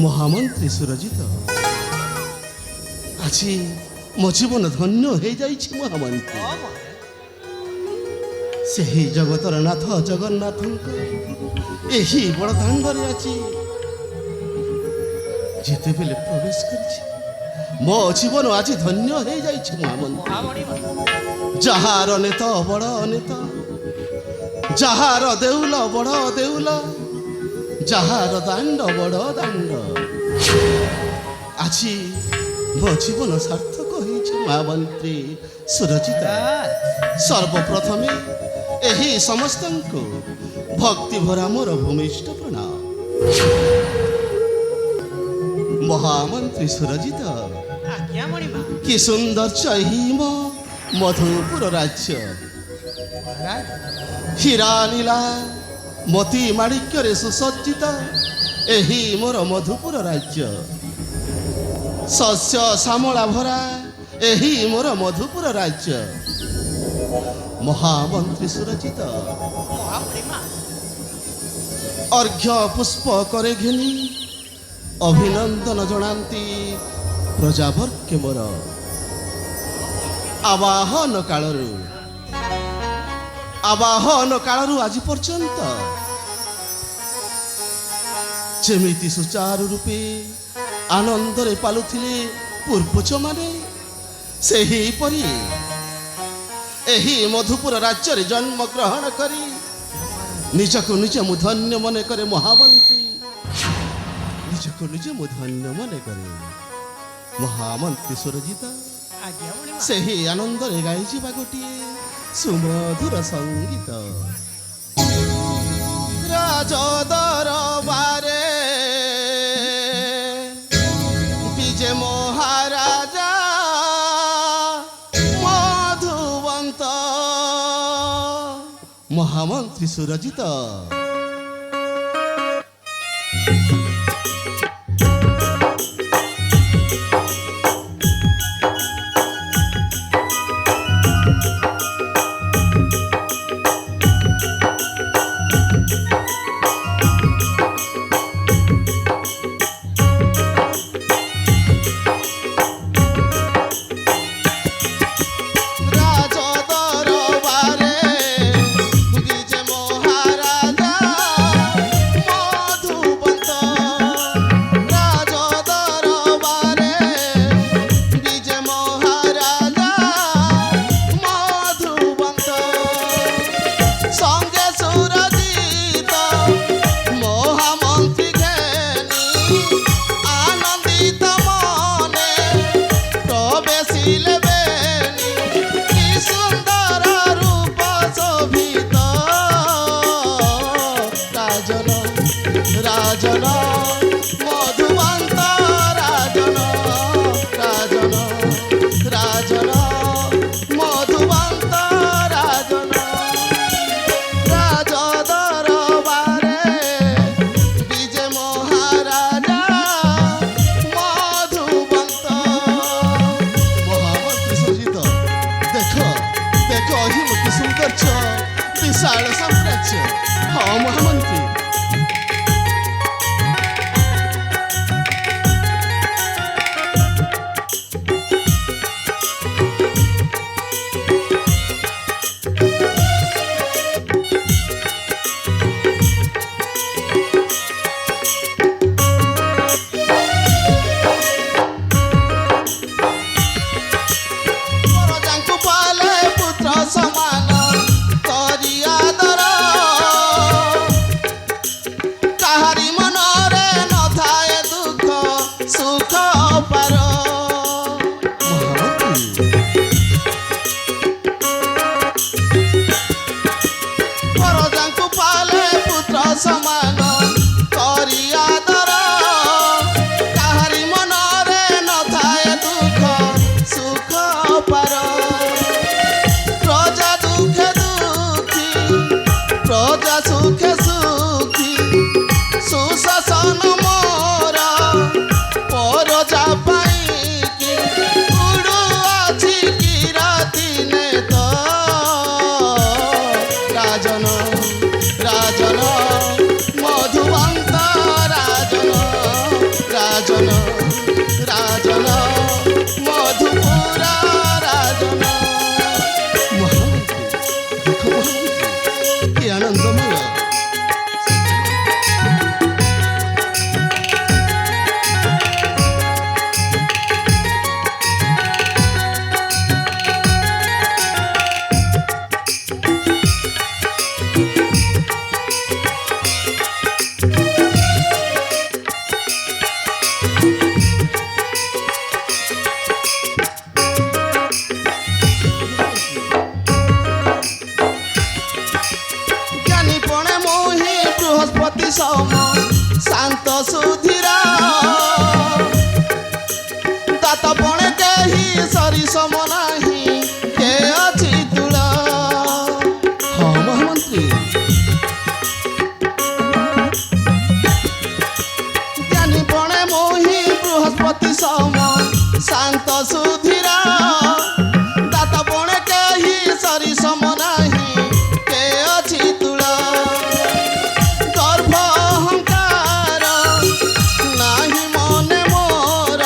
মহামন্ত্রী সুরজিত আজি মো জীবন ধন্য হয়ে যাইছি মহামন্ত্রী। ସେହି ଜଗତର ନାଥ ଜଗନ୍ନାଥଙ୍କ ଏହି ବଡ଼ ଦାଣ୍ଡରେ ଆଜି ଯେତେବେଳେ ପ୍ରବେଶ କରିଛି ମୋ ଜୀବନ ଆଜି ଧନ୍ୟ ହେଇଯାଇଛି ମହାମନ୍ତ୍ରୀ। ଯାହାର ନେତ ବଡ଼ ନେତ, ଯାହାର ଦେଉଳ ବଡ଼ ଦେଉଳ, ଯାହାର ଦାଣ୍ଡ ବଡ଼ ଦାଣ୍ଡ, ଆଜି ମୋ ଜୀବନ ସାର୍ଥକ ହେଇଛି ମହାମନ୍ତ୍ରୀ ସୁରଜିତ। ସର୍ବପ୍ରଥମେ ଏହି ସମସ୍ତଙ୍କୁ ଭକ୍ତି ଭରା ମୋର ଭୂମିଷ୍ଠ ପ୍ରଣାମ। ମହାମନ୍ତ୍ରୀ ସୁରଜିତ, କି ସୌନ୍ଦର୍ଯ୍ୟ ଏହି ମୋ ମଧୁପୁର ରାଜ୍ୟ। ହୀରା ନୀଳା ମୋତି ମାଣିକ୍ୟରେ ସୁସଜ୍ଜିତ ଏହି ମୋର ମଧୁପୁର ରାଜ୍ୟ। ଶସ୍ୟ ଶ୍ୟାମଳା ଭରା ଏହି ମୋର ମଧୁପୁର ରାଜ୍ୟ। ମହାମନ୍ତ୍ରୀ ସୁରଜିତ, ଅର୍ଘ୍ୟ ପୁଷ୍ପ କରେ ଘେନି ଅଭିନନ୍ଦନ ଜଣାନ୍ତି ପ୍ରଜାବର୍ଗ ମୋର। ଆବାହନ କାଳରୁ ଆଜି ପର୍ଯ୍ୟନ୍ତ ଯେମିତି ସୁଚାରୁ ରୂପେ ଆନନ୍ଦରେ ପାଲୁଥିଲେ ପୂର୍ବଜମାନେ, ସେହିପରି ଏହି ମଧୁପୁର ରାଜ୍ୟରେ ଜନ୍ମଗ୍ରହଣ କରି ନିଜକୁ ନିଜେ ମୁଁ ଧନ୍ୟ ମନେ କରେ ମହାମନ୍ତ୍ରୀ। ନିଜକୁ ନିଜେ ମୁଁ ଧନ୍ୟ ମନେ କରେ ମହାମନ୍ତ୍ରୀ ସୁରଜିତ। ସେହି ଆନନ୍ଦରେ ଗାଇଯିବା ଗୋଟିଏ ସୁମଧୁର ସଙ୍ଗୀତ। ରାଜଦରବାରେ ବିଜେ ମହାରାଜା ମଧୁବନ୍ତ। ମହାମନ୍ତ୍ରୀ ସୁରଜିତ, রাজন মধুবন্ত রাজন, রাজন রাজন মধুবন্ত রাজন। রাজ দরবারে বিজে মহারাজা মধুবন্ত। মহামন্ত্রী সুরজিত, দেখো দেখো অহিমুখী সৌন্দর্য, বিশাল সাম্রাজ্য। হ্যাঁ মহামন্ত্রী, ବୃହସ୍ପତି ସମ ଶାନ୍ତ ସୁଧୀର ଦାତ ବଣେ କେହି ସରି ସମ ନାହିଁ କେ ଅଛି ତୁଳ। ହଁ ମହାମନ୍ତ୍ରୀ ଜ୍ଞାନୀ ବଣେ ମୋହି ବୃହସ୍ପତି ସମ ଶାନ୍ତ ସୁଧୀର ଦାତ ବଣେ କେହି ସରି ସମ ନାହିଁ କେ ଅଛି ତୁଳ। ଗର୍ଭ ଅହଙ୍କାର ନାହିଁ ମନେ ମୋର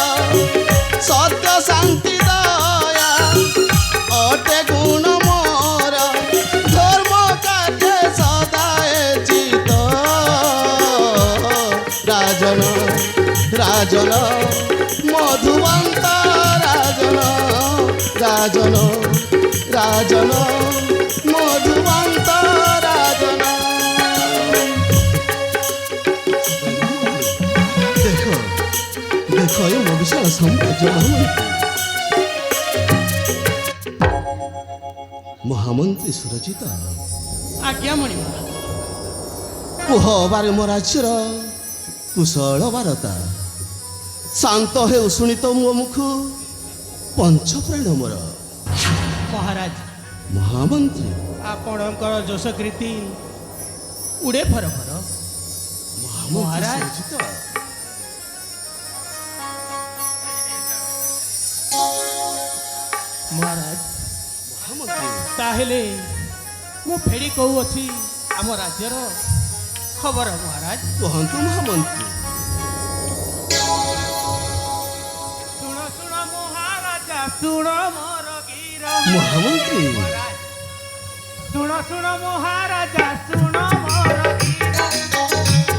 ସତ୍ୟ ଶାନ୍ତି ଦୟା ଅଟେ ଗୁଣ ମୋର ଧର୍ମ କାର୍ଯ୍ୟ ସଦାଏ ଚିତ ରାଜନ ରାଜନ ମଧୁବନ୍ତ ରାଜନ ରାଜନ ରାଜନ ମଧୁବନ୍ତ ରାଜନ। ଦେଖ ଦେଖ ଏ ମୋ ବିଶାଳ ସାମ୍ରାଜ୍ୟ ମହାମନ୍ତ୍ରୀ ସୁରଜିତ ଆଜ୍ଞା ମଣିମା। କୁହ ବାରେ ମୋ ରାଜ୍ୟର କୁଶଳ ବାରତା ଶାନ୍ତ ହେଉ ଶୁଣିତ ମୋ ମୁଖ ପଞ୍ଚପ୍ରାଣ ମୋର। ମହାରାଜ ମହାମନ୍ତ୍ରୀ ଆପଣଙ୍କର ଯଶକୀର୍ତ୍ତି ଉଡ଼େ ଫର ଫର। ମହାରାଜ ମହାରାଜ ମହାମନ୍ତ୍ରୀ ତାହେଲେ ମୁଁ ଫେରି କହୁଅଛି ଆମ ରାଜ୍ୟର ଖବର। ମହାରାଜ କୁହନ୍ତୁ ମହାମନ୍ତ୍ରୀ। ଶୁଣ ଶୁଣ ମହାରାଜା ଶୁଣ ମୋର ଗୀର। ମହାମନ୍ତ୍ରୀ ଶୁଣ ଶୁଣ ମହାରାଜା ଶୁଣ ମୋର ଗୀର।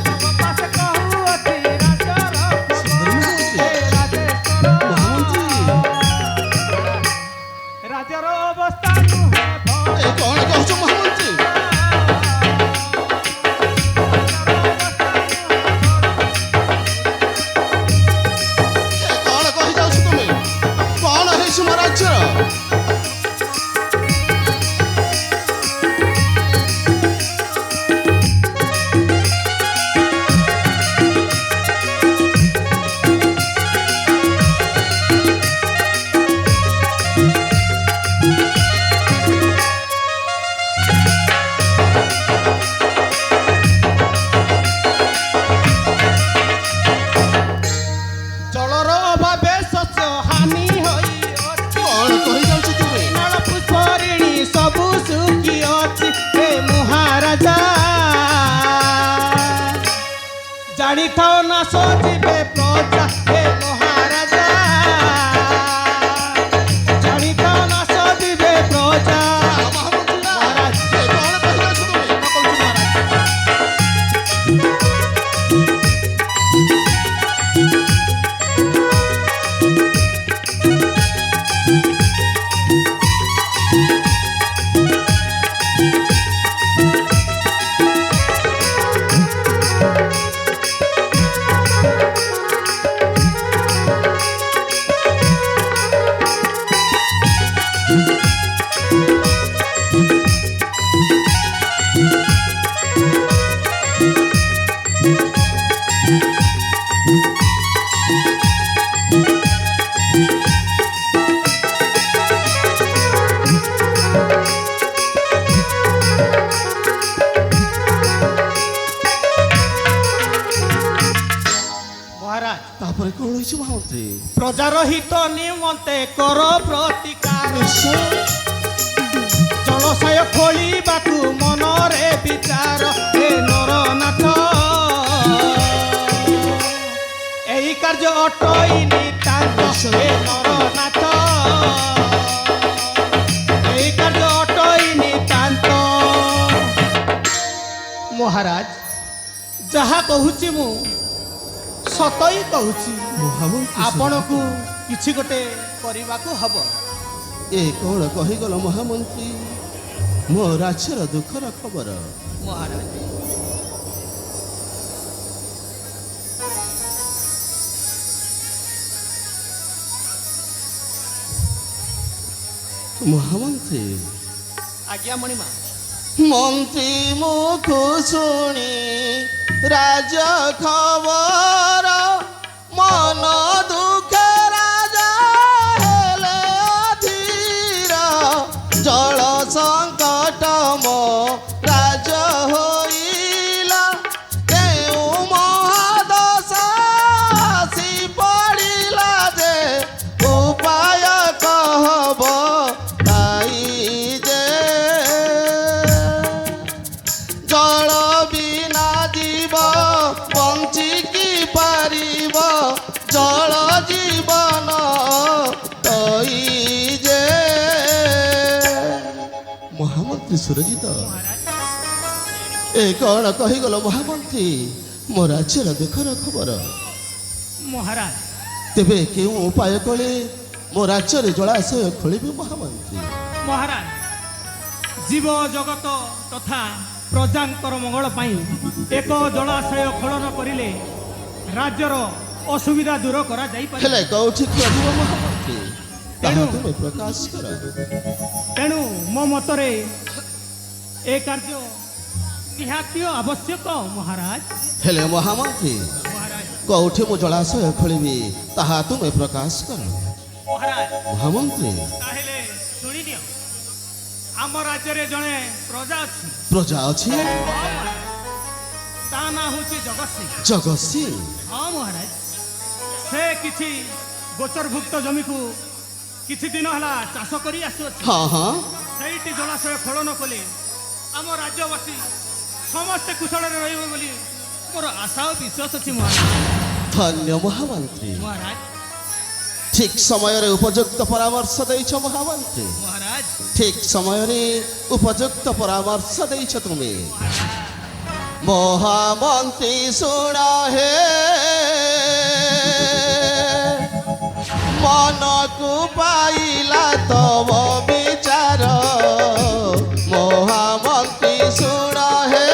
ତମ ପାଖେ କହୁଅଛି ରାଜର ରାଜର ଅବସ୍ଥା ନୁହେଁ ଏ କଣ କହୁଛ ମହାମନ୍ତ୍ରୀ? ଏ କଣ କହିଯାଉଛ ତୁମେ? କଣ ହେଇଛି ମୋ ରାଜ୍ୟର? ଜଳର ଅଭାବେ ଶସ୍ୟ ହାନି ହୋଇଅଛି। କଣ କହିଯାଉଛ ତୁମେ? ପୁଷ୍ପରିଣୀ ସବୁ ଶୁଖି ଅଛି। ହେ ମହାରାଜା ଜାଣିଥାଅ ନା ସଜିବେ ପ୍ରଜା। ହେ ମହାରାଜା ଜାଣିଥାଅ ନା ସଜିବେ ପ୍ରଜା। ମହାମନ୍ତ୍ରୀ ଏ କଣ କହିଯାଉଛ ତୁମେ? ମହାରାଜ ତାପରେ କଣ ହେଇଛି ମହାମନ୍ତ୍ରୀ? ପ୍ରଜାର ହିତ ନିମନ୍ତେ କର ପ୍ରତିକାର। ନିଶ୍ଚୟ ଜଳାଶୟ ଖୋଳିବାକୁ ମନରେ ବିଚାର। ହେ ନରନାଥ ଏହି କାର୍ଯ୍ୟ ଅଟଇ ନିତାନ୍ତ। ହେ ନରନାଥ ଏହି କାର୍ଯ୍ୟ ଅଟଇ ନିତାନ୍ତ। ମହାରାଜ ଯାହା କହୁଛି ମୁଁ ସତଇ କହୁଛି। ମହାମନ୍ତ୍ରୀ ଆପଣଙ୍କୁ କିଛି ଗୋଟେ କରିବାକୁ ହବ। ଏ କଣ କହିଗଲ ମହାମନ୍ତ୍ରୀ? ମୋ ରାଜ୍ୟର ଦୁଃଖର ଖବର। ମହାରାଜ ମହାମନ୍ତ୍ରୀ ଆଜ୍ଞା ମଣିମା। মন্ত্রী মুখ শুনি রাজ খবর মন দুঃখে রাজা হেলে অধীর জল সংকট মো রাজ হইলা কেউ মহাদশা আসি পড়িলা যে উপায় কহব তাই যে জল বিনা জীব বঞ্চিকি পারিব জল জীবন তৈ যে মহামন্ত্রী সুরজিত এ কଣ କହିଗଲ ମହାମନ୍ତ୍ରୀ ମୋ ରାଜ୍ୟର ଦୁଃଖର ଖବର মহারাজ ତେବେ କେଉଁ ଉପାୟ କଲେ ମୋ ରାଜ୍ୟରେ ଜଳାଶୟ ଖୋଳିବେ ମହାମନ୍ତ୍ରୀ মহারাজ জীব জগত তথা প্রজাঙ্কর মঙ্গল পাই এক জলাশয় খনন করিলে রাজ্যর অসুবিধা দূর করা যাই পারে ହେଲେ କୋଉଠି ଖୋଳିବ ମହାମନ୍ତ୍ରୀ ତାହା ତୁମେ ପ୍ରକାଶ କର তেণু ମୋ ମତରେ ଏ କାର୍ଯ୍ୟ ନିହାତି ଆବଶ୍ୟକ ମହାରାଜ ହେଲେ ମହାମନ୍ତ୍ରୀ ମହାରାଜ କୋଉଠି ମୁଁ ଜଳାଶୟ ଖୋଳିବି ତାହା ତୁମେ ପ୍ରକାଶ କର ମହାରାଜ ମହାମନ୍ତ୍ରୀ ତାହେଲେ ଶୁଣିଦିଅ ଆମ ରାଜ୍ୟରେ ଜଣେ ପ୍ରଜା ଅଛି ପ୍ରଜା ଅଛି ତା ନାଁ ହେଉଛି ଜଗତସିଂ ଜଗତ ସିଂ ହଁ ମହାରାଜ ସେ କିଛି ଗୋଚରଭୁକ୍ତ ଜମିକୁ କିଛି ଦିନ ହେଲା ଚାଷ କରି ଆସୁଅଛି ହଁ ହଁ ସେଇଠି ଜଳାଶୟ ଖୋଳନ କଲେ ଆମ ରାଜ୍ୟବାସୀ ସମସ୍ତେ କୁଶଳରେ ରହିବେ ବୋଲି ମୋର ଆଶା ଓ ବିଶ୍ୱାସ ଅଛି ମହାରାଜ ଧନ୍ୟ ମହାମନ୍ତ୍ରୀ ମହାରାଜ ଠିକ ସମୟରେ ଉପଯୁକ୍ତ ପରାମର୍ଶ ଦେଇଛ ମହାମନ୍ତ୍ରୀ ମହାରାଜ ଠିକ ସମୟରେ ଉପଯୁକ୍ତ ପରାମର୍ଶ ଦେଇଛ ତୁମେ ମହାମନ୍ତ୍ରୀ ଶୁଣ ହେ ମନକୁ ପାଇଲା ତବ ବିଚାର ମହାମନ୍ତ୍ରୀ ଶୁଣ ହେ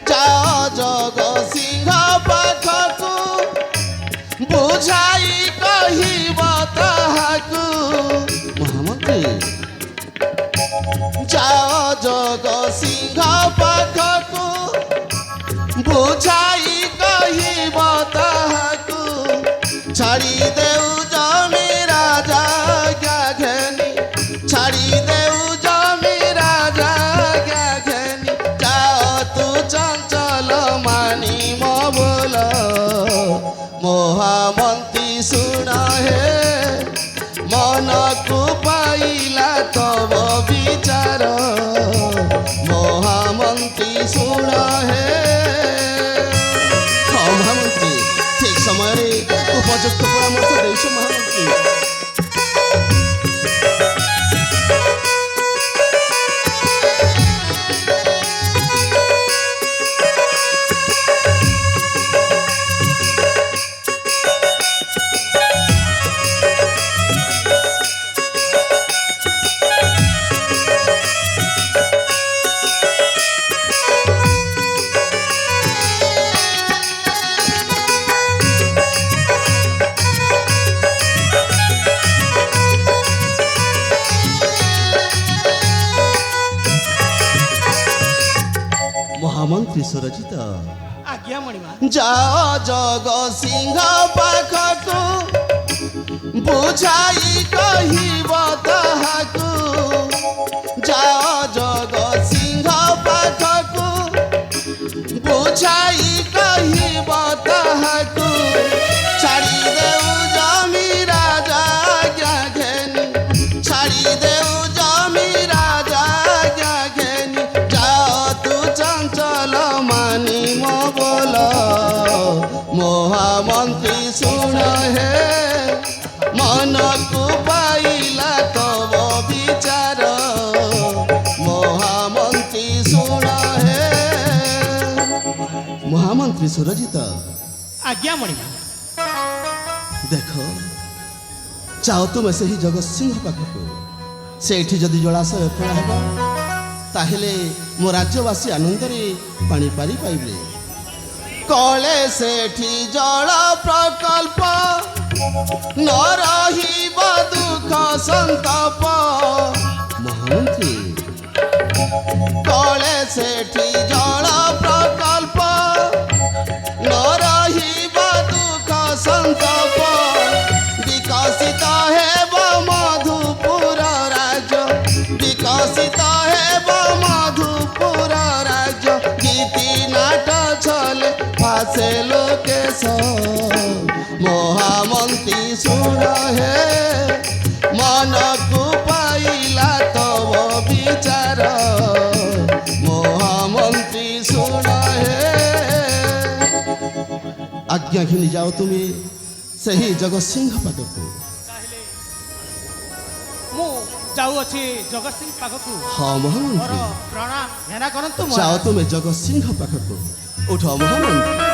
ଯାଅ ଜଗସିଂହ ପାଖକୁ ବୁଝାଇ କହିବ ତାହାକୁ ମହାମନ୍ତ୍ରୀ ଯାଅ ଜଗସିଂହ ପାଖକୁ ବୁଝାଇ କହିବ ତାହାକୁ ଛାଡ଼ି ଦେଉ ଜମି ରାଜା ଘେନି ଛାଡ଼ି ଦେଉ ଜମି ରାଜା ଘେନି ଯାଅ ତୁ ଚଞ୍ଚଳ ମାନିମ ବୋଲ ମହାମନ୍ତ୍ରୀ ଶୁଣ ହେ ମନକୁ ପାଇଲା ତବ ବିଚାର ମହାମନ୍ତ୍ରୀ ଶୁଣ ହେ ହଁ ମହାମନ୍ତ୍ରୀ ଠିକ ସମୟରେ ଉପଯୁକ୍ତ ପରାମର୍ଶ ଦେଇଛ ମହାମନ୍ତ୍ରୀ ମହାମନ୍ତ୍ରୀ ସୁରଜିତ ଆଜ୍ଞା ମଣିମା ଯାଅ ଜଗସିଂହ ପାଖକୁ ବୁଝାଇ କହିବ ତାହାକୁ ଯାଅ ଜଗସିଂହ ପାଖକୁ ବୁଝାଇ କହିବ ତାହାକୁ ଛାଡ଼ି ଦେଉ ଜମି ରାଜା ଘେନି ଛାଡ଼ି ଦେଉ ଜମି ରାଜା ଘେନି ଯାଅ ତୁ ଚଞ୍ଚଳ ମାନିମ ବୋଲ ମହାମନ୍ତ୍ରୀ ଶୁଣ ହେ ମନକୁ ପାଇଲା ତବ ବିଚାର ମହାମନ୍ତ୍ରୀ ଶୁଣ ହେ ମହାମନ୍ତ୍ରୀ ସୁରଜିତ ଆଜ୍ଞା ମଣିମା ଦେଖ ଚାଓ ତୁମେ ସେହି ଜଗତସିଂହ ପାଖକୁ ସେଇଠି ଯଦି ଜଳାଶୟ ଖୋଳା ହେବ ତାହେଲେ ମୋ ରାଜ୍ୟବାସୀ ଆନନ୍ଦରେ ପାଣି ପାରି ପାଇବେ କଳେ ସେଠି ଜଳ ପ୍ରକଳ୍ପ ନ ରହିବ ଦୁଃଖ ସନ୍ତାପ ମହାମନ୍ତ୍ରୀ କଳେ ସେଠି ଜଳ ପ୍ରକଳ୍ପ ନ ରହିବ ଦୁଃଖ ସନ୍ତପ ବିକଶିତ ହେବ ମଧୁପୁର ରାଜ୍ୟ ବିକଶିତ ହେବ ମଧୁପୁର ରାଜ୍ୟ ଗୀତି ନାଟ ଛଲେ ফাঁসে লোকেশ মহামন্ত্রী শুণ হে মনকু পাইলা তব বিচার মহামন্ত্রী শুণ হে আজ্ঞা ঘিনি যাও তুমি সেই জগৎসিংহ পাখকু ତାହେଲେ ମୁଁ ଯାଉଅଛି ଜଗତସିଂହ ପାଖକୁ ହଁ ମୋର ମହାମନ୍ତ୍ରୀ ପ୍ରଣାମ ଘେନା କରନ୍ତୁ যাও তুমি জগৎসিংহ পাখকু উঠ মহামন্ত্রী